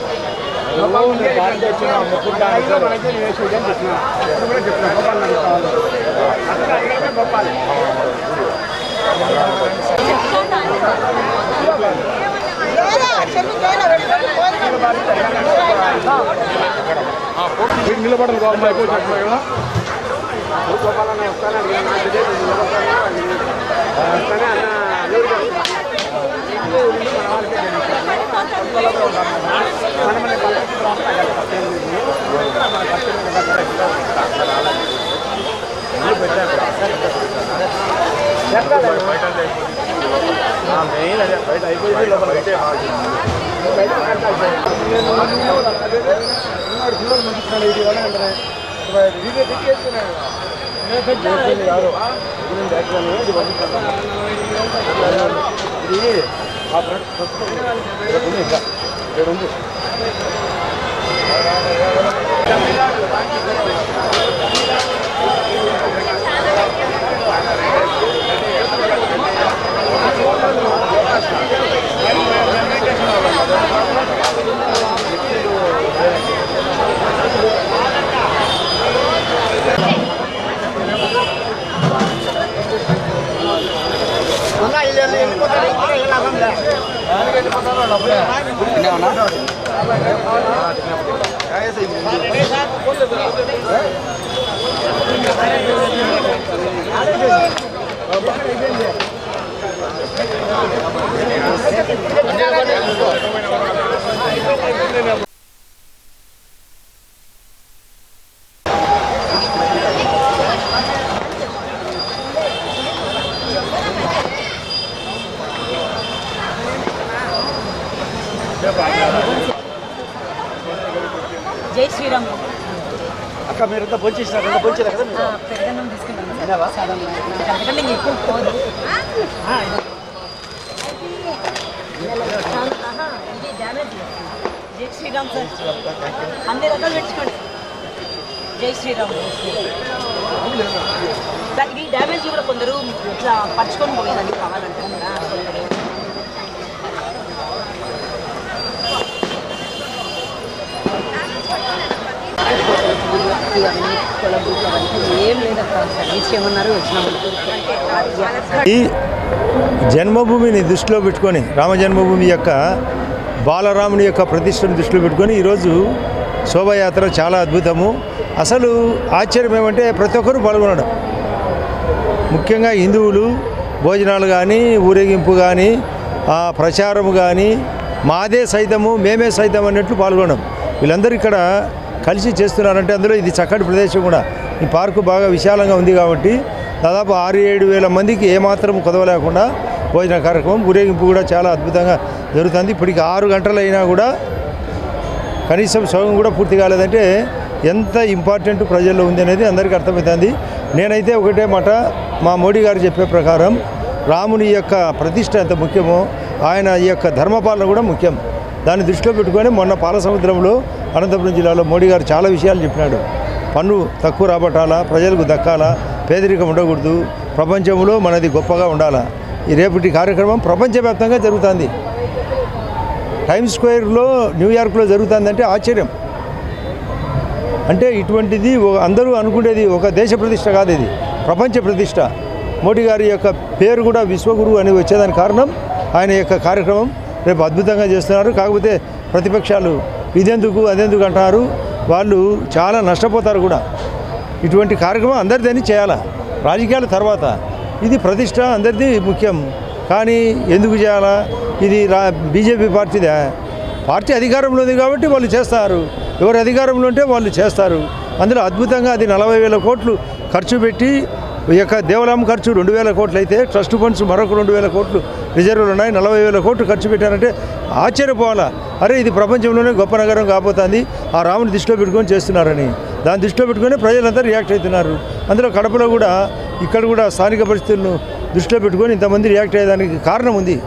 నిలబడాలి బయట అయిపోయింది జై శ్రీరామ్. అక్క మీరంతా భోంచేసినారు కదా, భోంచేదా కదా మీరు? పెద్దన్నం తీసుకున్నాను. అంతకంటే ఇంక ఎక్కువ పోదు. ఇది డ్యామేజ్. జై శ్రీరామ్ సార్. అన్ని రకాలు పెట్టుకోండి. జై శ్రీరామ్ సార్. ఇది డ్యామేజ్ కూడా కొందరు ఇట్లా పరుచుకొని పోయేదాన్ని కావాలంటే ఏం లేదక్క. సర్వీస్ చేయమన్నారు, వచ్చినాము. ఈ జన్మభూమిని దృష్టిలో పెట్టుకొని, రామ జన్మభూమి యొక్క బాలరాముని యొక్క ప్రతిష్టను దృష్టిలో పెట్టుకొని ఈరోజు శోభాయాత్ర చాలా అద్భుతము. అసలు ఆశ్చర్యం ఏమంటే ప్రతి ఒక్కరూ పాల్గొనడం, ముఖ్యంగా హిందువులు భోజనాలు కానీ, ఊరేగింపు కానీ, ప్రచారము కానీ, మాదే సైతము మేమే సైతం అన్నట్లు పాల్గొనడం. వీళ్ళందరూ ఇక్కడ కలిసి చేస్తున్నారంటే అందులో ఇది చక్కటి ప్రదేశం కూడా. ఈ పార్కు బాగా విశాలంగా ఉంది కాబట్టి దాదాపు 6-7 వేల మందికి ఏమాత్రం కొదవలేకుండా భోజన కార్యక్రమం, ఊరేగింపు కూడా చాలా అద్భుతంగా జరుగుతుంది. ఇప్పటికి 6 గంటలైనా కూడా కనీసం సగం కూడా పూర్తి కాలేదంటే ఎంత ఇంపార్టెంట్ ప్రజల్లో ఉంది అనేది అందరికీ అర్థమవుతుంది. నేనైతే ఒకటే మాట, మా మోడీ గారు చెప్పే ప్రకారం రాముని యొక్క ప్రతిష్ట ఎంత ముఖ్యమో ఆయన ఈ యొక్క ధర్మపాలన కూడా ముఖ్యం. దాన్ని దృష్టిలో పెట్టుకొని మొన్న పాలసముద్రంలో అనంతపురం జిల్లాలో మోడీ గారు చాలా విషయాలు చెప్పినాడు. పన్ను తక్కువ రాబట్టాలా, ప్రజలకు దక్కాలా, పేదరికం ఉండకూడదు, ప్రపంచంలో మనది గొప్పగా ఉండాలా. ఈ రేపటి కార్యక్రమం ప్రపంచవ్యాప్తంగా జరుగుతుంది. టైమ్స్ స్క్వేర్లో న్యూయార్క్లో జరుగుతుందంటే ఆశ్చర్యం. అంటే ఇటువంటిది అందరూ అనుకునేది ఒక దేశ ప్రతిష్ట కాదు, ఇది ప్రపంచ ప్రతిష్ట. మోడీ గారి యొక్క పేరు కూడా విశ్వగురు అని వచ్చేదానికి కారణం ఆయన యొక్క కార్యక్రమం రేపు అద్భుతంగా చేస్తున్నారు. కాకపోతే ప్రతిపక్షాలు ఇదెందుకు అదెందుకు అంటున్నారు. వాళ్ళు చాలా నష్టపోతారు కూడా. ఇటువంటి కార్యక్రమం అందరిదని చేయాలా, రాజకీయాల తర్వాత. ఇది ప్రతిష్ట అందరిది ముఖ్యం. కానీ ఎందుకు చేయాలా? ఇది బీజేపీ పార్టీదే. పార్టీ అధికారంలో ఉంది కాబట్టి వాళ్ళు చేస్తారు. ఎవరు అధికారంలో ఉంటే వాళ్ళు చేస్తారు. అందులో అద్భుతంగా అది 40,000 కోట్లు ఖర్చు పెట్టి, ఈ యొక్క దేవాలయం ఖర్చు 2,000 కోట్లు అయితే ట్రస్ట్ ఫండ్స్ మరొక 2,000 కోట్లు రిజర్వులు ఉన్నాయి. 40,000 కోట్లు ఖర్చు పెట్టారంటే ఆశ్చర్యపోవాలా. అరే ఇది ప్రపంచంలోనే గొప్ప నగరం కాబోతుంది, ఆ రాముని దృష్టిలో పెట్టుకొని చేస్తున్నారని. దాన్ని దృష్టిలో పెట్టుకొని ప్రజలంతా రియాక్ట్ అవుతున్నారు. అందులో కడపలో కూడా, ఇక్కడ కూడా స్థానిక పరిస్థితులను దృష్టిలో పెట్టుకొని ఇంతమంది రియాక్ట్ అయ్యేదానికి కారణం ఉంది.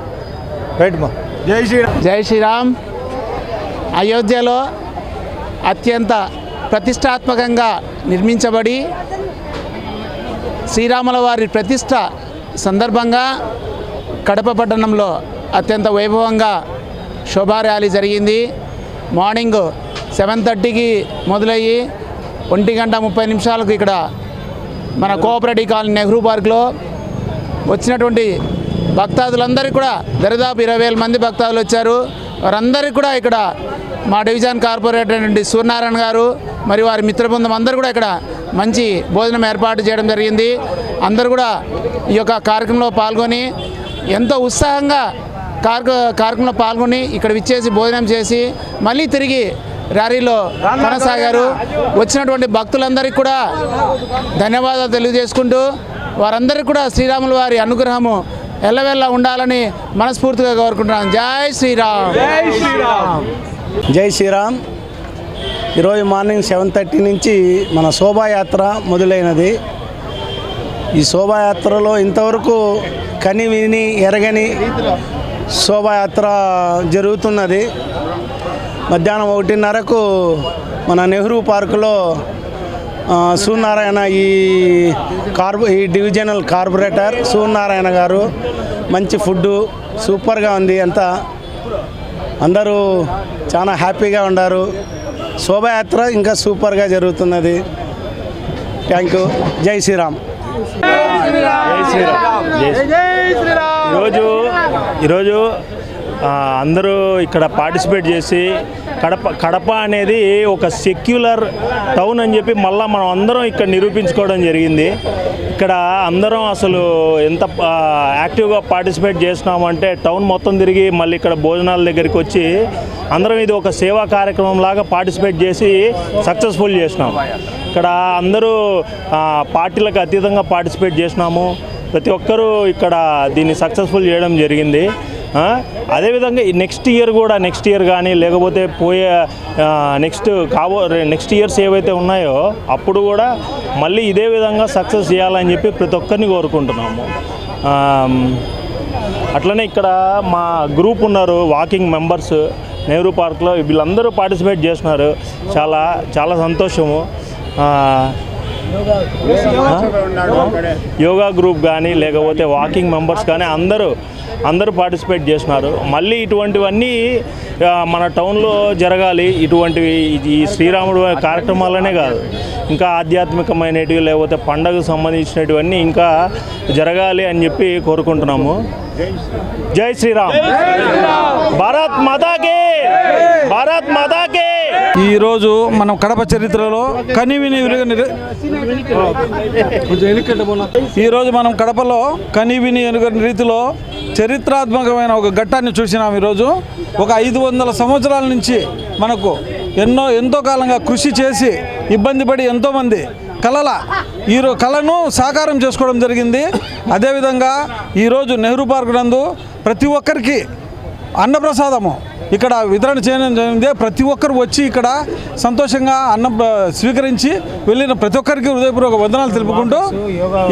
రైట్ మా. జై శ్రీరామ్. జై శ్రీరామ్. అయోధ్యలో అత్యంత ప్రతిష్టాత్మకంగా నిర్మించబడి శ్రీరాముల వారి ప్రతిష్ట సందర్భంగా కడప పట్టణంలో అత్యంత వైభవంగా శోభా ర్యాలీ జరిగింది. మార్నింగ్ 7:30కి మొదలయ్యి 1:30 ఇక్కడ మన కోఆపరేటివ్ కాలనీ నెహ్రూ పార్క్లో వచ్చినటువంటి భక్తాదులందరికీ కూడా దరిదాపు 20,000 మంది భక్తాదులు వచ్చారు. వారందరికీ కూడా ఇక్కడ మా డివిజన్ కార్పొరేటర్ నుండి సూర్యనారాయణ గారు మరియు వారి మిత్రబృందం అందరూ కూడా ఇక్కడ మంచి భోజనం ఏర్పాటు చేయడం జరిగింది. అందరూ కూడా ఈ యొక్క కార్యక్రమంలో పాల్గొని ఎంతో ఉత్సాహంగా కార్యక్రమంలో పాల్గొని ఇక్కడ విచ్చేసి భోజనం చేసి మళ్ళీ తిరిగి ర్యాలీలో కొనసాగారు. వచ్చినటువంటి భక్తులందరికీ కూడా ధన్యవాదాలు తెలియజేసుకుంటూ వారందరికీ కూడా శ్రీరాముల వారి అనుగ్రహము ఎల్లవెల్లా ఉండాలని మనస్ఫూర్తిగా కోరుకుంటున్నాను. జై శ్రీరామ్. జై శ్రీరామ్. జై శ్రీరామ్. ఈరోజు మార్నింగ్ 7:30 నుంచి మన శోభాయాత్ర మొదలైనది. ఈ శోభాయాత్రలో ఇంతవరకు కని విని ఎరగని శోభాయాత్ర జరుగుతున్నది. మధ్యాహ్నం 1:30కు మన నెహ్రూ పార్కులో సూర్యనారాయణ ఈ డివిజనల్ కార్పొరేటర్ సూర్యనారాయణ గారు మంచి ఫుడ్డు సూపర్గా ఉంది. అంతా అందరూ చాలా హ్యాపీగా ఉన్నారు. శోభాయాత్ర ఇంకా సూపర్గా జరుగుతున్నది. Thank you. జై శ్రీరామ్. ఈరోజు అందరూ ఇక్కడ పార్టిసిపేట్ చేసి కడప అనేది ఒక సెక్యులర్ టౌన్ అని చెప్పి మళ్ళీ మనం అందరం ఇక్కడ నిరూపించుకోవడం జరిగింది. ఇక్కడ అందరం అసలు ఎంత యాక్టివ్గా పార్టిసిపేట్ చేస్తున్నామంటే టౌన్ మొత్తం తిరిగి మళ్ళీ ఇక్కడ భోజనాల దగ్గరికి వచ్చి అందరం ఇది ఒక సేవా కార్యక్రమం లాగా పార్టిసిపేట్ చేసి సక్సెస్ఫుల్ చేసినాం. ఇక్కడ అందరూ పార్టీలకు అతీతంగా పార్టిసిపేట్ చేసినాము. ప్రతి ఒక్కరూ ఇక్కడ దీన్ని సక్సెస్ఫుల్ చేయడం జరిగింది. అదేవిధంగా నెక్స్ట్ ఇయర్ కానీ లేకపోతే నెక్స్ట్ ఇయర్స్ ఏవైతే ఉన్నాయో అప్పుడు కూడా మళ్ళీ ఇదే విధంగా సక్సెస్ చేయాలని చెప్పి ప్రతి ఒక్కరిని కోరుకుంటున్నాము. అట్లనే ఇక్కడ మా గ్రూప్ ఉన్నారు, వాకింగ్ మెంబర్స్ నెహ్రూ పార్క్లో, వీళ్ళందరూ పార్టిసిపేట్ చేస్తున్నారు. చాలా చాలా సంతోషము. యోగా గ్రూప్ కానీ లేకపోతే వాకింగ్ మెంబర్స్ కానీ అందరూ పార్టిసిపేట్ చేస్తున్నారు. మళ్ళీ ఇటువంటివన్నీ మన టౌన్లో జరగాలి. ఇటువంటివి ఈ శ్రీరాముడు కార్యక్రమాలనే కాదు, ఇంకా ఆధ్యాత్మికమైనవి లేకపోతే పండగకు సంబంధించినటువన్నీ ఇంకా జరగాలి అని చెప్పి కోరుకుంటున్నాము. జై శ్రీరామ్. భారత్ మాతాకి, భారత్ మాతాకి. ఈరోజు మనం కడప చరిత్రలో ఈరోజు మనం కడపలో కనివిని ఎరుగని రీతిలో చరిత్రాత్మకమైన ఒక ఘట్టాన్ని చూసినాం. ఈరోజు ఒక 500 సంవత్సరాల నుంచి మనకు ఎంతో కాలంగా కృషి చేసి ఇబ్బంది పడి ఎంతోమంది కళను సాకారం చేసుకోవడం జరిగింది. అదేవిధంగా ఈరోజు నెహ్రూ పార్క్ నందు ప్రతి ఒక్కరికి అన్నప్రసాదము ఇక్కడ వితరణ చేయడం జరిగింది. ప్రతి ఒక్కరు వచ్చి ఇక్కడ సంతోషంగా అన్నం స్వీకరించి వెళ్ళిన ప్రతి ఒక్కరికి హృదయపూర్వక వందనాలు తెలుపుకుంటూ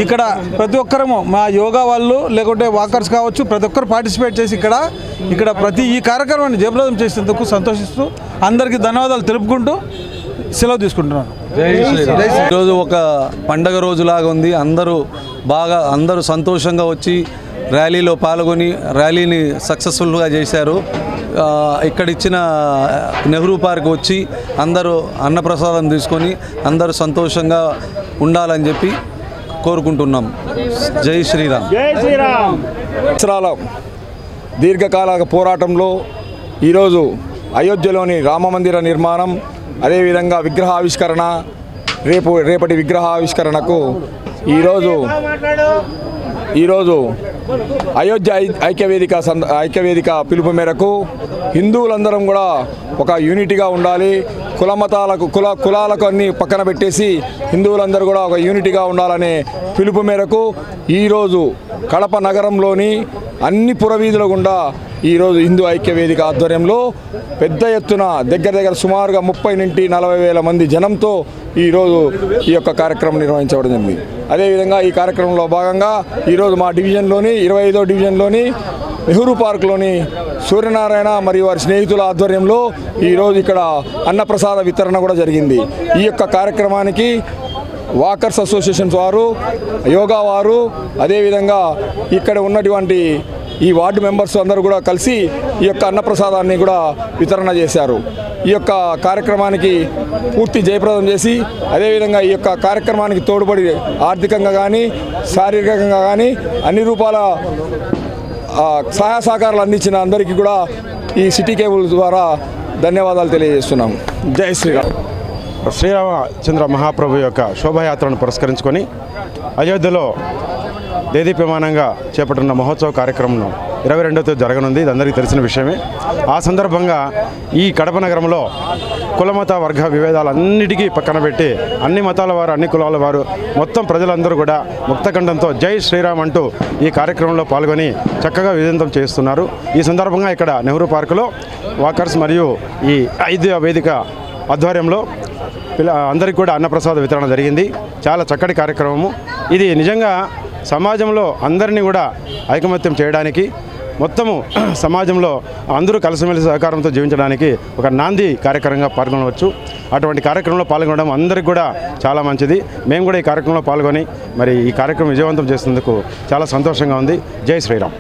ఇక్కడ ప్రతి ఒక్కరము మా యోగా వాళ్ళు లేకుంటే వాకర్స్ కావచ్చు ప్రతి ఒక్కరు పార్టిసిపేట్ చేసి ఇక్కడ ప్రతి ఈ కార్యక్రమాన్ని జయప్రదం చేసేందుకు సంతోషిస్తూ అందరికీ ధన్యవాదాలు తెలుపుకుంటూ సెలవు తీసుకుంటున్నాను. ఈరోజు ఒక పండగ రోజులాగా ఉంది. అందరూ సంతోషంగా వచ్చి ర్యాలీలో పాల్గొని ర్యాలీని సక్సెస్ఫుల్గా చేశారు. ఇక్కడ ఇచ్చిన నెహ్రూ పార్క్ వచ్చి అందరూ అన్నప్రసాదం తీసుకొని అందరూ సంతోషంగా ఉండాలని చెప్పి కోరుకుంటున్నాం. జై శ్రీరామ్. సంవత్సరాల దీర్ఘకాల పోరాటంలో ఈరోజు అయోధ్యలోని రామమందిర నిర్మాణం, అదేవిధంగా విగ్రహావిష్కరణ, రేపటి విగ్రహావిష్కరణకు ఈరోజు అయోధ్య ఐక్యవేదిక పిలుపు మేరకు హిందువులందరం కూడా ఒక యూనిటీగా ఉండాలి. కులాలకు అన్ని పక్కన పెట్టేసి హిందువులందరూ కూడా ఒక యూనిటీగా ఉండాలనే పిలుపు మేరకు ఈరోజు కడప నగరంలోని అన్ని పురవీధుల గుండా ఈరోజు హిందూ ఐక్యవేదిక ఆధ్వర్యంలో పెద్ద ఎత్తున దగ్గర సుమారుగా 30 నుండి 40 వేల మంది జనంతో ఈరోజు ఈ యొక్క కార్యక్రమం నిర్వహించబడి జరిగింది. అదేవిధంగా ఈ కార్యక్రమంలో భాగంగా ఈరోజు మా డివిజన్లోని 25వ డివిజన్లోని నెహ్రూ పార్క్లోని సూర్యనారాయణ మరియు వారి స్నేహితుల ఆధ్వర్యంలో ఈరోజు ఇక్కడ అన్నప్రసాద వితరణ కూడా జరిగింది. ఈ యొక్క కార్యక్రమానికి వాకర్స్ అసోసియేషన్స్ వారు, యోగా వారు, అదేవిధంగా ఇక్కడ ఉన్నటువంటి ఈ వార్డు మెంబర్స్ అందరూ కూడా కలిసి ఈ యొక్క అన్నప్రసాదాన్ని కూడా వితరణ చేశారు. ఈ యొక్క కార్యక్రమానికి పూర్తి జయప్రదం చేసి అదేవిధంగా ఈ యొక్క కార్యక్రమానికి తోడ్పడి ఆర్థికంగా కానీ శారీరకంగా కానీ అన్ని రూపాల సహాయ సహకారాలు అందించిన అందరికీ కూడా ఈ సిటీ కేబుల్ ద్వారా ధన్యవాదాలు తెలియజేస్తున్నాం. జై శ్రీరామ్. శ్రీరామచంద్ర మహాప్రభు యొక్క శోభాయాత్రను పురస్కరించుకొని అయోధ్యలో దేదీప్యమానంగా చేపట్టిన మహోత్సవ కార్యక్రమం 22వ తేదీ జరగనుంది. ఇది అందరికీ తెలిసిన విషయమే. ఆ సందర్భంగా ఈ కడప నగరంలో కులమత వర్గ విభేదాలన్నిటికీ పక్కన పెట్టి అన్ని మతాల వారు, అన్ని కులాల వారు, మొత్తం ప్రజలందరూ కూడా ముక్తకంఠంతో జై శ్రీరామ్ అంటూ ఈ కార్యక్రమంలో పాల్గొని చక్కగా విజయవంతం చేస్తున్నారు. ఈ సందర్భంగా ఇక్కడ నెహ్రూ పార్కులో వాకర్స్ మరియు ఈ ఐద్య వేదిక ఆధ్వర్యంలో అందరికీ కూడా అన్నప్రసాద వితరణ జరిగింది. చాలా చక్కటి కార్యక్రమము. ఇది నిజంగా సమాజంలో అందరినీ కూడా ఐకమత్యం చేయడానికి, మొత్తము సమాజంలో అందరూ కలిసిమెలిసి సహకారంతో జీవించడానికి ఒక నాంది కార్యక్రమంగా పాల్గొనవచ్చు. అటువంటి కార్యక్రమంలో పాల్గొనడం అందరికీ కూడా చాలా మంచిది. మేము కూడా ఈ కార్యక్రమంలో పాల్గొని మరి ఈ కార్యక్రమం విజయవంతం చేసినందుకు చాలా సంతోషంగా ఉంది. జై శ్రీరామ్.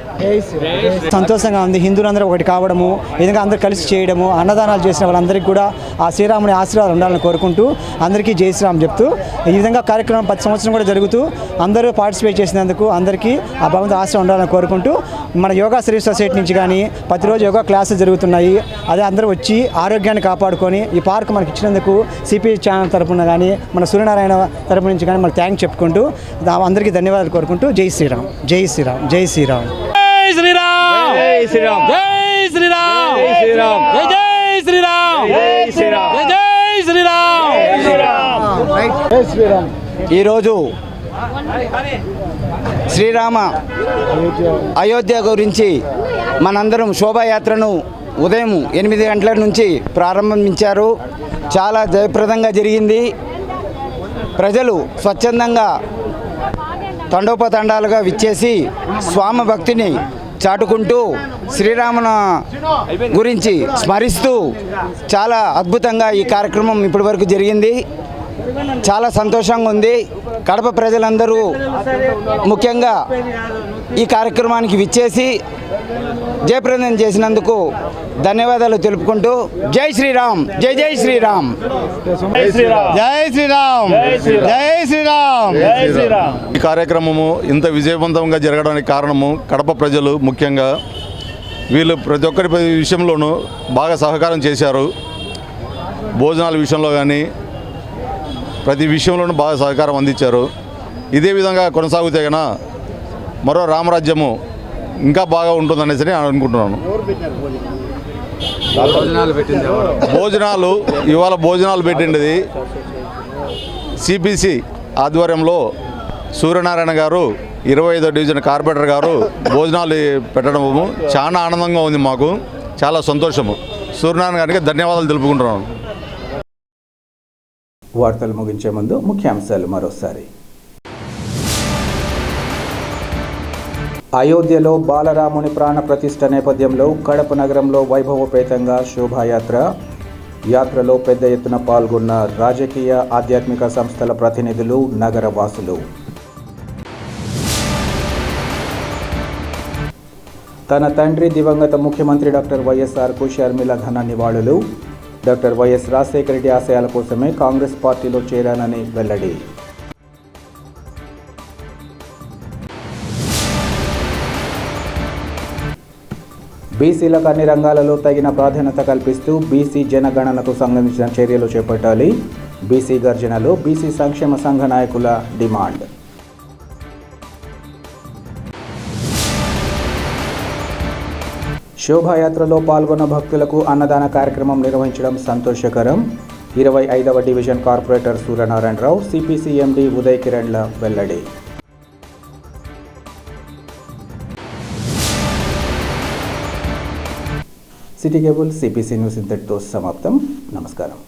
సంతోషంగా ఉంది. హిందువులందరూ ఒకటి కావడము, విధంగా అందరూ కలిసి చేయడము, అన్నదానాలు చేసిన వాళ్ళందరికీ కూడా ఆ శ్రీరాముని ఆశీర్వాదాలు ఉండాలని కోరుకుంటూ అందరికీ జై శ్రీరామ్ చెప్తూ ఈ విధంగా కార్యక్రమం ప్రతి సంవత్సరం కూడా జరుగుతూ అందరూ పార్టిసిపేట్ చేసినందుకు అందరికీ ఆ భగవంతుడి ఆశీర్వాదం ఉండాలని కోరుకుంటూ మన యోగా సర్వీస్ సొసైటీ నుంచి కానీ ప్రతిరోజు యోగా క్లాసులు జరుగుతున్నాయి. అదే అందరూ వచ్చి ఆరోగ్యాన్ని కాపాడుకొని ఈ పార్క్ మనకి ఇచ్చినందుకు సిపి ఛానల్ తరపున కానీ మన సూర్యనారాయణ తరపు నుంచి కానీ మనకు థ్యాంక్స్ చెప్పుకుంటూ అందరికీ ధన్యవాదాలు కోరుకుంటూ జై శ్రీరామ్, జై శ్రీరామ్, జై శ్రీరామ్, జై శ్రీరామ్, జై శ్రీరామ్, జై శ్రీరామ్, జై శ్రీరామ్, జై శ్రీరామ్, జై శ్రీరామ్, జై శ్రీరామ్, జై శ్రీరామ్. ఈరోజు శ్రీరామ అయోధ్య గురించి మనందరం శోభాయాత్రను ఉదయం 8 గంటల నుంచి ప్రారంభించారు. చాలా జయప్రదంగా జరిగింది. ప్రజలు స్వచ్ఛందంగా తండోపతండాలుగా విచ్చేసి స్వామి భక్తిని చాటుకుంటూ శ్రీరాముని గురించి స్మరిస్తూ చాలా అద్భుతంగా ఈ కార్యక్రమం ఇప్పటివరకు జరిగింది. చాలా సంతోషంగా ఉంది. కడప ప్రజలందరూ ముఖ్యంగా ఈ కార్యక్రమానికి విచ్చేసి జయప్రదం చేసినందుకు ధన్యవాదాలు తెలుపుకుంటూ జై శ్రీరామ్, జై జై శ్రీరామ్, జై శ్రీరామ్, జై శ్రీరామ్, జై శ్రీరామ్, జై శ్రీరామ్. ఈ కార్యక్రమము ఇంత విజయవంతంగా జరగడానికి కారణము కడప ప్రజలు. ముఖ్యంగా వీళ్ళు ప్రతి ఒక్కరి విషయంలోనూ బాగా సహకారం చేశారు. భోజనాల విషయంలో కానీ ప్రతి విషయంలోనూ బాగా సహకారం అందించారు. ఇదే విధంగా కొనసాగితే కన్నా మరో రామరాజ్యము ఇంకా బాగా ఉంటుందనేసి నేను అనుకుంటున్నాను. భోజనాలు పెట్టిండేది సిపిసి ఆధ్వర్యంలో సూర్యనారాయణ గారు 25వ డివిజన్ కార్పొరేటర్ గారు భోజనాలు పెట్టడము చాలా ఆనందంగా ఉంది. మాకు చాలా సంతోషము. సూర్యనారాయణ గారికి ధన్యవాదాలు తెలుపుకుంటున్నాను. వార్తలు ముగించే ముందు ముఖ్యాంశాలు మరోసారి. అయోధ్యలో బాలరాముని ప్రాణ ప్రతిష్ఠ నేపథ్యంలో కడప నగరంలో వైభవోపేతంగా శోభాయాత్ర. యాత్రలో పెద్ద ఎత్తున పాల్గొన్న రాజకీయ ఆధ్యాత్మిక సంస్థల ప్రతినిధులు, నగర వాసులు. తన తండ్రి దివంగత ముఖ్యమంత్రి డాక్టర్ వైఎస్ఆర్కు షర్మిల ఘన నివాళులు. డాక్టర్ వైఎస్ రాజశేఖర రెడ్డి ఆశయాల కోసమే కాంగ్రెస్ పార్టీలో చేరానని వెల్లడి. బీసీలకు అన్ని రంగాలలో తగిన ప్రాధాన్యత కల్పిస్తూ బీసీ జనగణనకు సంబంధించిన చర్యలు చేపట్టాలి. బీసీ గర్జనలో బీసీ సంక్షేమ సంఘ నాయకుల డిమాండ్. శోభాయాత్రలో పాల్గొన్న భక్తులకు అన్నదాన కార్యక్రమం నిర్వహించడం సంతోషకరం. 25వ డివిజన్ కార్పొరేటర్ సూర్యనారాయణరావు, సిపిసి ఎండి ఉదయ్ కిరణ్ల వెల్లడి. సిటీ కేబుల్ సిపిసి న్యూస్ ఇంతటితో సమాప్తం. నమస్కారం.